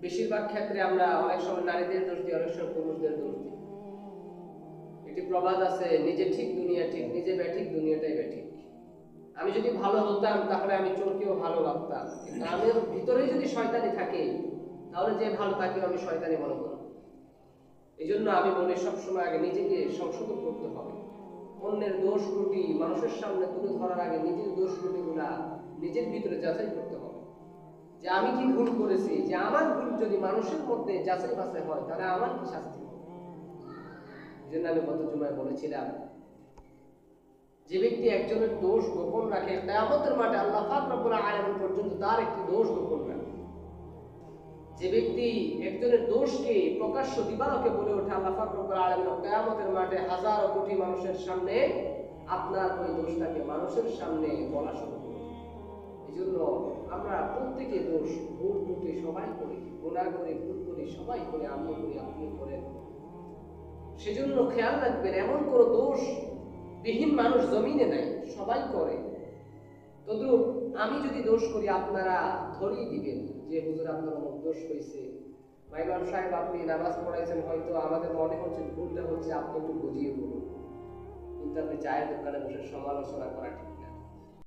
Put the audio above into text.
বেশিরভাগ ক্ষেত্রে আমরা অনেক সময় নারীদের দোষ দিই, অনেক সময় পুরুষদের দোষ দিই। একটি প্রবাদ আছে, নিজে ঠিক দুনিয়া ঠিক, নিজে ব্যাঠিক দুনিয়াটাই ব্যাঠিক। আমি যদি ভালো হতাম তাহলে আমি চোরকেও ভালো ভাবতাম, কিন্তু আমি ভিতরেই যদি শয়তানি থাকে তাহলে যে ভালো তাকে আমি শয়তানি মনে করব। এই জন্য আমি বলি সবসময় আগে নিজেকে সংশোধন করতে হবে। অন্যের দোষ ত্রুটি মানুষের সামনে তুলে ধরার আগে নিজের দোষ ত্রুটিগুলা নিজের ভিতরে যাচাই করতে হবে, যে আমি কি ভুল করেছি, যে আমার ভুল যদি মানুষের মধ্যে যাচাই বাছাই হয় তাহলে আমার কি শাস্তি হবে। এই জন্য আমি গত জুমায় বলেছিলাম, যে ব্যক্তি একজনের দোষ গোপন রাখে কিয়ামতের মাঠে আল্লাহ পাক রব্বুল আলামিন পর্যন্ত তার একটি দোষ গোপন রাখে। যে ব্যক্তি একজনের দোষকে প্রকাশ্য দিবালোকে বলে ওঠে, আল্লাহ পাক রব্বুল আলামিন কিয়ামতের মাঠে হাজার কোটি মানুষের সামনে আপনার ওই দোষটাকে মানুষের সামনে বলা শুরু করবে। এই জন্য আমরা প্রত্যেকে দোষ ভুল ত্রুটি সবাই করি, গুনাহ করি, ভুল করি, সবাই করে, আমি করি, আপনি করেন। সেজন্য খেয়াল রাখবেন, এমন কোনো দোষ বিহীন মানুষ জমিনে নাই, সবাই করে। তদ্রুপ আমি যদি দোষ করি আপনারা ধরিয়ে দিবেন যে হুজুর আপনার অনেক দোষ হয়েছে, বা ইমাম সাহেব আপনি নামাজ পড়াইছেন, হয়তো আমাদের মনে হচ্ছে ভুলটা হচ্ছে, আপনি একটু বুঝিয়ে বলুন। কিন্তু আপনি চায়ের দোকানে বসে সমালোচনা করা ঠিক